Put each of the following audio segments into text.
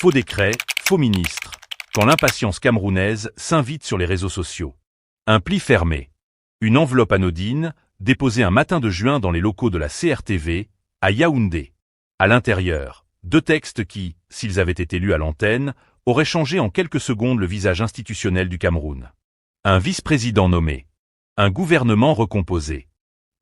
Faux décret, faux ministre. Quand l'impatience camerounaise s'invite sur les réseaux sociaux. Un pli fermé. Une enveloppe anodine, déposée un matin de juin dans les locaux de la CRTV, à Yaoundé. À l'intérieur, 2 textes qui, s'ils avaient été lus à l'antenne, auraient changé en quelques secondes le visage institutionnel du Cameroun. Un vice-président nommé. Un gouvernement recomposé.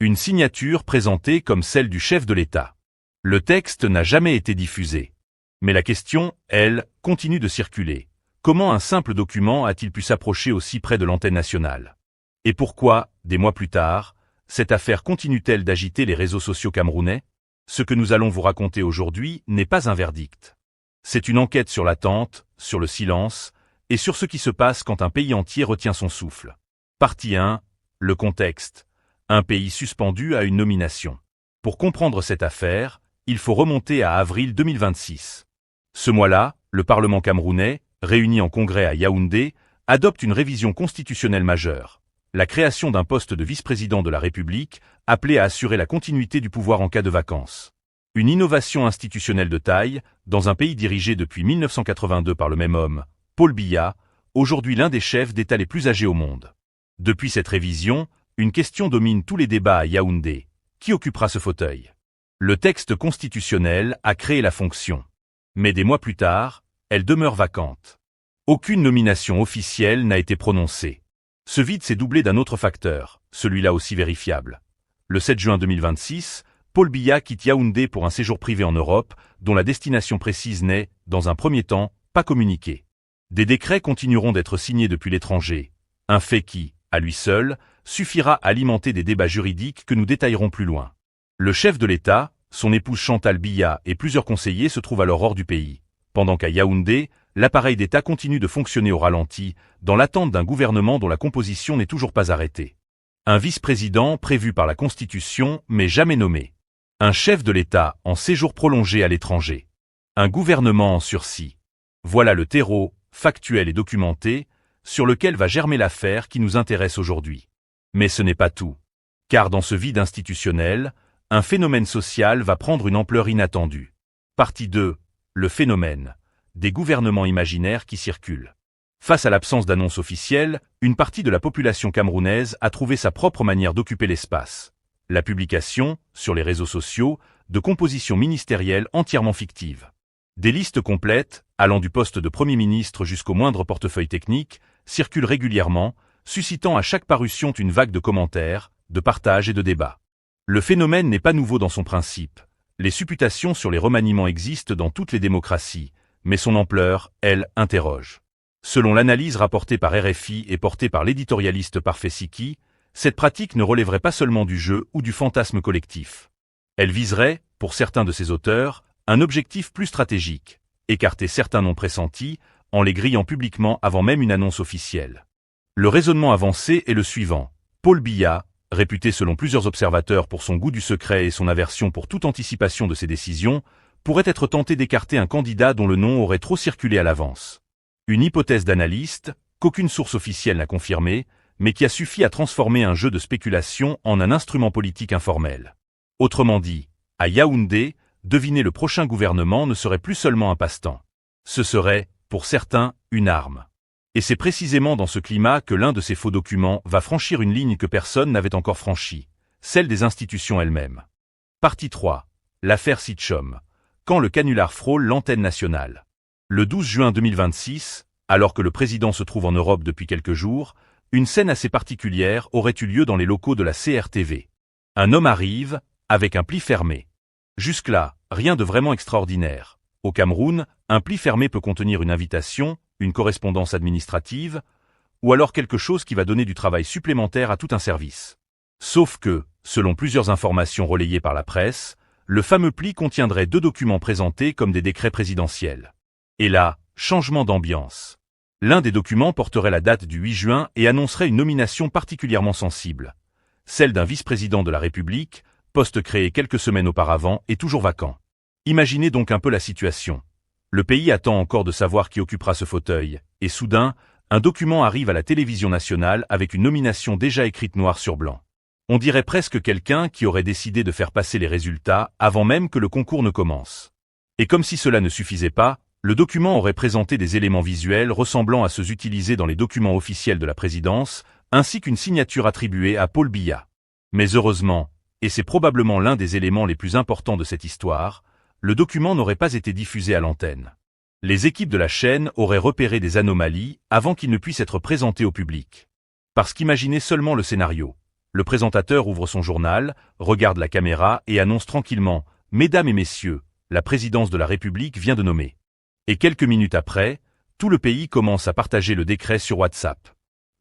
Une signature présentée comme celle du chef de l'État. Le texte n'a jamais été diffusé. Mais la question, elle, continue de circuler. Comment un simple document a-t-il pu s'approcher aussi près de l'antenne nationale? Et pourquoi, des mois plus tard, cette affaire continue-t-elle d'agiter les réseaux sociaux camerounais? Ce que nous allons vous raconter aujourd'hui n'est pas un verdict. C'est une enquête sur l'attente, sur le silence, et sur ce qui se passe quand un pays entier retient son souffle. Partie 1. Le contexte. Un pays suspendu à une nomination. Pour comprendre cette affaire, il faut remonter à avril 2026. Ce mois-là, le Parlement camerounais, réuni en congrès à Yaoundé, adopte une révision constitutionnelle majeure. La création d'un poste de vice-président de la République, appelé à assurer la continuité du pouvoir en cas de vacance. Une innovation institutionnelle de taille, dans un pays dirigé depuis 1982 par le même homme, Paul Biya, aujourd'hui l'un des chefs d'État les plus âgés au monde. Depuis cette révision, une question domine tous les débats à Yaoundé. Qui occupera ce fauteuil? Le texte constitutionnel a créé la fonction. Mais des mois plus tard, elle demeure vacante. Aucune nomination officielle n'a été prononcée. Ce vide s'est doublé d'un autre facteur, celui-là aussi vérifiable. Le 7 juin 2026, Paul Biya quitte Yaoundé pour un séjour privé en Europe, dont la destination précise n'est, dans un premier temps, pas communiquée. Des décrets continueront d'être signés depuis l'étranger, un fait qui, à lui seul, suffira à alimenter des débats juridiques que nous détaillerons plus loin. Le chef de l'État, son épouse Chantal Biya et plusieurs conseillers se trouvent alors hors du pays, pendant qu'à Yaoundé, l'appareil d'État continue de fonctionner au ralenti, dans l'attente d'un gouvernement dont la composition n'est toujours pas arrêtée. Un vice-président prévu par la Constitution mais jamais nommé. Un chef de l'État en séjour prolongé à l'étranger. Un gouvernement en sursis. Voilà le terreau, factuel et documenté, sur lequel va germer l'affaire qui nous intéresse aujourd'hui. Mais ce n'est pas tout. Car dans ce vide institutionnel, un phénomène social va prendre une ampleur inattendue. Partie 2. Le phénomène. Des gouvernements imaginaires qui circulent. Face à l'absence d'annonce officielle, une partie de la population camerounaise a trouvé sa propre manière d'occuper l'espace. La publication, sur les réseaux sociaux, de compositions ministérielles entièrement fictives. Des listes complètes, allant du poste de Premier ministre jusqu'au moindre portefeuille technique, circulent régulièrement, suscitant à chaque parution une vague de commentaires, de partages et de débats. Le phénomène n'est pas nouveau dans son principe. Les supputations sur les remaniements existent dans toutes les démocraties, mais son ampleur, elle, interroge. Selon l'analyse rapportée par RFI et portée par l'éditorialiste Parfait Siki, cette pratique ne relèverait pas seulement du jeu ou du fantasme collectif. Elle viserait, pour certains de ses auteurs, un objectif plus stratégique, écarter certains noms pressentis, en les grillant publiquement avant même une annonce officielle. Le raisonnement avancé est le suivant. Paul Biya, réputé selon plusieurs observateurs pour son goût du secret et son aversion pour toute anticipation de ses décisions, pourrait être tenté d'écarter un candidat dont le nom aurait trop circulé à l'avance. Une hypothèse d'analyste, qu'aucune source officielle n'a confirmée, mais qui a suffi à transformer un jeu de spéculation en un instrument politique informel. Autrement dit, à Yaoundé, deviner le prochain gouvernement ne serait plus seulement un passe-temps. Ce serait, pour certains, une arme. Et c'est précisément dans ce climat que l'un de ces faux documents va franchir une ligne que personne n'avait encore franchie, celle des institutions elles-mêmes. Partie 3. L'affaire Sitchom. Quand le canular frôle l'antenne nationale. Le 12 juin 2026, alors que le président se trouve en Europe depuis quelques jours, une scène assez particulière aurait eu lieu dans les locaux de la CRTV. Un homme arrive, avec un pli fermé. Jusque-là, rien de vraiment extraordinaire. Au Cameroun, un pli fermé peut contenir une invitation, une correspondance administrative, ou alors quelque chose qui va donner du travail supplémentaire à tout un service. Sauf que, selon plusieurs informations relayées par la presse, le fameux pli contiendrait 2 documents présentés comme des décrets présidentiels. Et là, changement d'ambiance. L'un des documents porterait la date du 8 juin et annoncerait une nomination particulièrement sensible, celle d'un vice-président de la République, poste créé quelques semaines auparavant et toujours vacant. Imaginez donc un peu la situation. Le pays attend encore de savoir qui occupera ce fauteuil, et soudain, un document arrive à la télévision nationale avec une nomination déjà écrite noir sur blanc. On dirait presque quelqu'un qui aurait décidé de faire passer les résultats avant même que le concours ne commence. Et comme si cela ne suffisait pas, Le document aurait présenté des éléments visuels ressemblant à ceux utilisés dans les documents officiels de la présidence, ainsi qu'une signature attribuée à Paul Biya. Mais heureusement, et c'est probablement l'un des éléments les plus importants de cette histoire, le document n'aurait pas été diffusé à l'antenne. Les équipes de la chaîne auraient repéré des anomalies avant qu'il ne puisse être présenté au public. Parce qu'imaginez seulement le scénario. Le présentateur ouvre son journal, regarde la caméra et annonce tranquillement « Mesdames et messieurs, la présidence de la République vient de nommer ». Et quelques minutes après, tout le pays commence à partager le décret sur WhatsApp.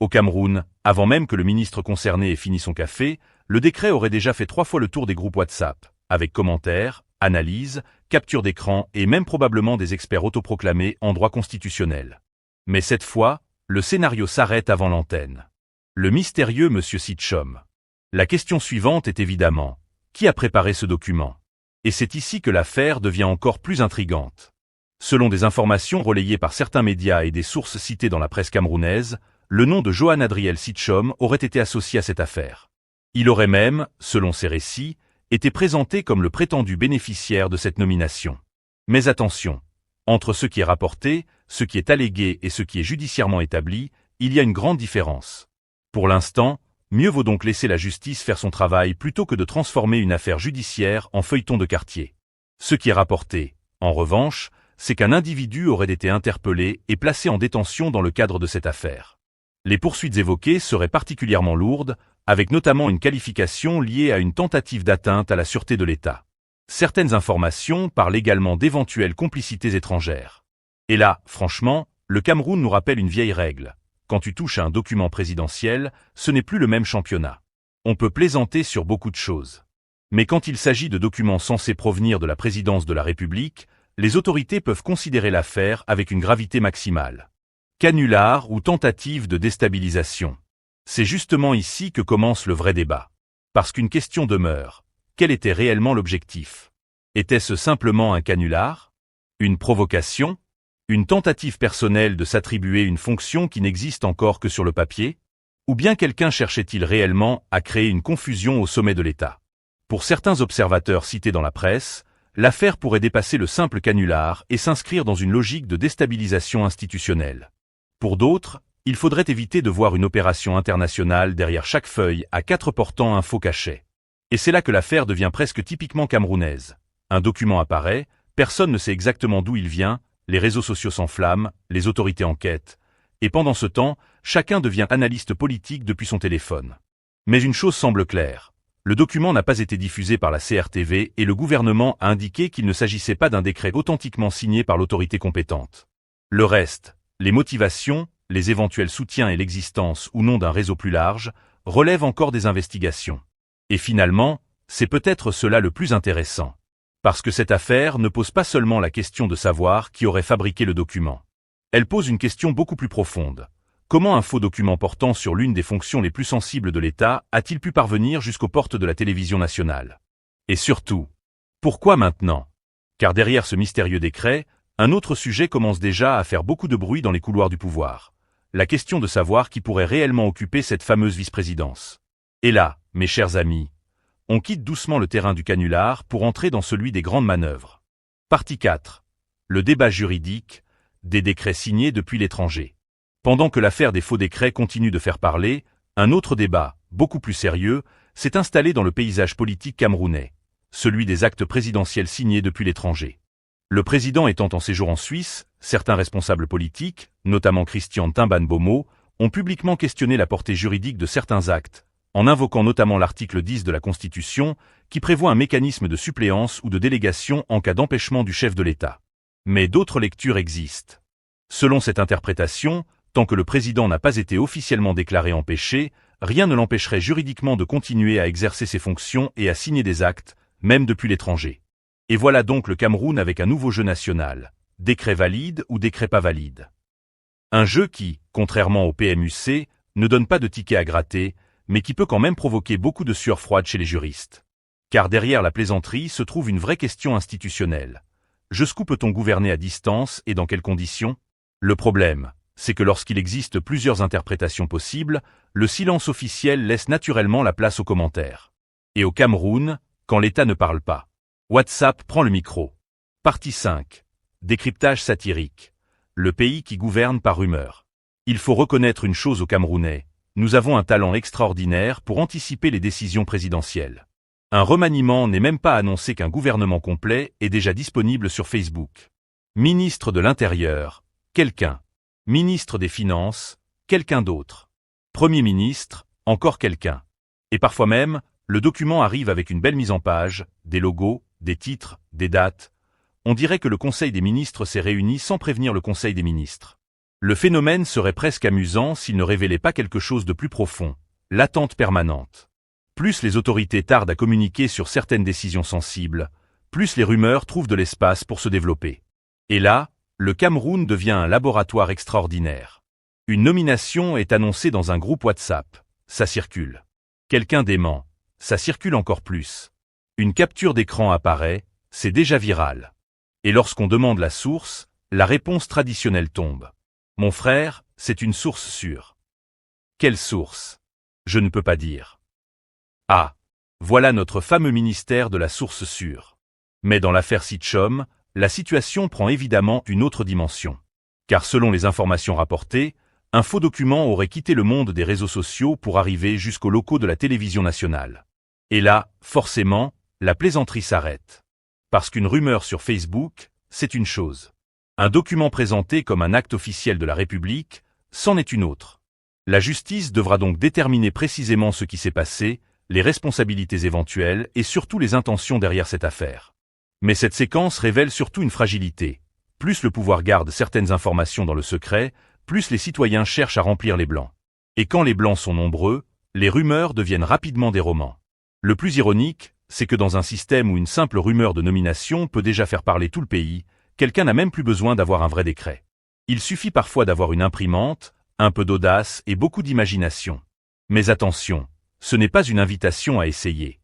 Au Cameroun, avant même que le ministre concerné ait fini son café, le décret aurait déjà fait 3 fois le tour des groupes WhatsApp, avec commentaires, analyses, captures d'écran et même probablement des experts autoproclamés en droit constitutionnel. Mais cette fois, le scénario s'arrête avant l'antenne. Le mystérieux Monsieur Sitchom. La question suivante est évidemment, qui a préparé ce document? Et c'est ici que l'affaire devient encore plus intrigante. Selon des informations relayées par certains médias et des sources citées dans la presse camerounaise, le nom de Johan Adriel Sitchom aurait été associé à cette affaire. Il aurait même, selon ces récits, été présenté comme le prétendu bénéficiaire de cette nomination. Mais attention, entre ce qui est rapporté, ce qui est allégué et ce qui est judiciairement établi, il y a une grande différence. Pour l'instant, mieux vaut donc laisser la justice faire son travail plutôt que de transformer une affaire judiciaire en feuilleton de quartier. Ce qui est rapporté, en revanche, c'est qu'un individu aurait été interpellé et placé en détention dans le cadre de cette affaire. Les poursuites évoquées seraient particulièrement lourdes, avec notamment une qualification liée à une tentative d'atteinte à la sûreté de l'État. Certaines informations parlent également d'éventuelles complicités étrangères. Et là, franchement, le Cameroun nous rappelle une vieille règle. Quand tu touches à un document présidentiel, ce n'est plus le même championnat. On peut plaisanter sur beaucoup de choses. Mais quand il s'agit de documents censés provenir de la présidence de la République, les autorités peuvent considérer l'affaire avec une gravité maximale. Canular ou tentative de déstabilisation. C'est justement ici que commence le vrai débat. Parce qu'une question demeure. Quel était réellement l'objectif? Était-ce simplement un canular? Une provocation? Une tentative personnelle de s'attribuer une fonction qui n'existe encore que sur le papier? Ou bien quelqu'un cherchait-il réellement à créer une confusion au sommet de l'État? Pour certains observateurs cités dans la presse, l'affaire pourrait dépasser le simple canular et s'inscrire dans une logique de déstabilisation institutionnelle. Pour d'autres, il faudrait éviter de voir une opération internationale derrière chaque feuille à 4 portant un faux cachet. Et c'est là que l'affaire devient presque typiquement camerounaise. Un document apparaît, personne ne sait exactement d'où il vient, les réseaux sociaux s'enflamment, les autorités enquêtent, et pendant ce temps, chacun devient analyste politique depuis son téléphone. Mais une chose semble claire. Le document n'a pas été diffusé par la CRTV et le gouvernement a indiqué qu'il ne s'agissait pas d'un décret authentiquement signé par l'autorité compétente. Le reste, les motivations, les éventuels soutiens et l'existence ou non d'un réseau plus large, relèvent encore des investigations. Et finalement, c'est peut-être cela le plus intéressant. Parce que cette affaire ne pose pas seulement la question de savoir qui aurait fabriqué le document. Elle pose une question beaucoup plus profonde. Comment un faux document portant sur l'une des fonctions les plus sensibles de l'État a-t-il pu parvenir jusqu'aux portes de la télévision nationale? Et surtout, pourquoi maintenant? Car derrière ce mystérieux décret, un autre sujet commence déjà à faire beaucoup de bruit dans les couloirs du pouvoir. La question de savoir qui pourrait réellement occuper cette fameuse vice-présidence. Et là, mes chers amis, on quitte doucement le terrain du canular pour entrer dans celui des grandes manœuvres. Partie 4. Le débat juridique, des décrets signés depuis l'étranger. Pendant que l'affaire des faux décrets continue de faire parler, un autre débat, beaucoup plus sérieux, s'est installé dans le paysage politique camerounais, celui des actes présidentiels signés depuis l'étranger. Le président étant en séjour en Suisse, certains responsables politiques, notamment Christian Timban-Bomo, ont publiquement questionné la portée juridique de certains actes, en invoquant notamment l'article 10 de la Constitution, qui prévoit un mécanisme de suppléance ou de délégation en cas d'empêchement du chef de l'État. Mais d'autres lectures existent. Selon cette interprétation, tant que le président n'a pas été officiellement déclaré empêché, rien ne l'empêcherait juridiquement de continuer à exercer ses fonctions et à signer des actes, même depuis l'étranger. Et voilà donc le Cameroun avec un nouveau jeu national, décret valide ou décret pas valide. Un jeu qui, contrairement au PMUC, ne donne pas de ticket à gratter, mais qui peut quand même provoquer beaucoup de sueur froide chez les juristes. Car derrière la plaisanterie se trouve une vraie question institutionnelle. Jusqu'où peut-on gouverner à distance et dans quelles conditions? Le problème, c'est que lorsqu'il existe plusieurs interprétations possibles, le silence officiel laisse naturellement la place aux commentaires. Et au Cameroun, quand l'État ne parle pas, WhatsApp prend le micro. Partie 5. Décryptage satirique. Le pays qui gouverne par rumeur. Il faut reconnaître une chose aux Camerounais, nous avons un talent extraordinaire pour anticiper les décisions présidentielles. Un remaniement n'est même pas annoncé qu'un gouvernement complet est déjà disponible sur Facebook. Ministre de l'Intérieur, quelqu'un. Ministre des Finances, quelqu'un d'autre. Premier ministre, encore quelqu'un. Et parfois même, le document arrive avec une belle mise en page, des logos, des titres, des dates. On dirait que le Conseil des ministres s'est réuni sans prévenir le Conseil des ministres. Le phénomène serait presque amusant s'il ne révélait pas quelque chose de plus profond, l'attente permanente. Plus les autorités tardent à communiquer sur certaines décisions sensibles, plus les rumeurs trouvent de l'espace pour se développer. Et là, le Cameroun devient un laboratoire extraordinaire. Une nomination est annoncée dans un groupe WhatsApp, ça circule. Quelqu'un dément, ça circule encore plus. Une capture d'écran apparaît, c'est déjà viral. Et lorsqu'on demande la source, la réponse traditionnelle tombe. Mon frère, c'est une source sûre. Quelle source? Je ne peux pas dire. Ah, voilà notre fameux ministère de la source sûre. Mais dans l'affaire Sitchom, la situation prend évidemment une autre dimension. Car selon les informations rapportées, un faux document aurait quitté le monde des réseaux sociaux pour arriver jusqu'aux locaux de la télévision nationale. Et là, forcément, la plaisanterie s'arrête. Parce qu'une rumeur sur Facebook, c'est une chose. Un document présenté comme un acte officiel de la République, c'en est une autre. La justice devra donc déterminer précisément ce qui s'est passé, les responsabilités éventuelles et surtout les intentions derrière cette affaire. Mais cette séquence révèle surtout une fragilité. Plus le pouvoir garde certaines informations dans le secret, plus les citoyens cherchent à remplir les blancs. Et quand les blancs sont nombreux, les rumeurs deviennent rapidement des romans. Le plus ironique, c'est que dans un système où une simple rumeur de nomination peut déjà faire parler tout le pays, quelqu'un n'a même plus besoin d'avoir un vrai décret. Il suffit parfois d'avoir une imprimante, un peu d'audace et beaucoup d'imagination. Mais attention, ce n'est pas une invitation à essayer.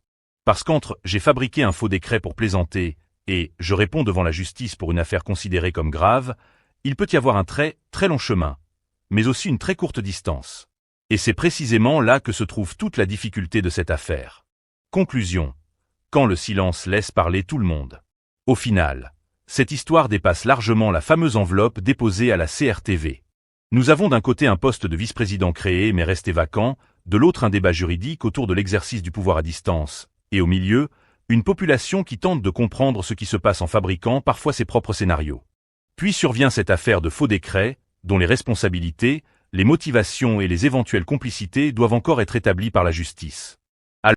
Parce qu'entre « j'ai fabriqué un faux décret pour plaisanter » et « je réponds devant la justice pour une affaire considérée comme grave », il peut y avoir un très, très long chemin, mais aussi une très courte distance. Et c'est précisément là que se trouve toute la difficulté de cette affaire. Conclusion. Quand le silence laisse parler tout le monde. Au final, cette histoire dépasse largement la fameuse enveloppe déposée à la CRTV. Nous avons d'un côté un poste de vice-président créé mais resté vacant, de l'autre un débat juridique autour de l'exercice du pouvoir à distance, et au milieu, une population qui tente de comprendre ce qui se passe en fabriquant parfois ses propres scénarios. Puis survient cette affaire de faux décrets, dont les responsabilités, les motivations et les éventuelles complicités doivent encore être établies par la justice.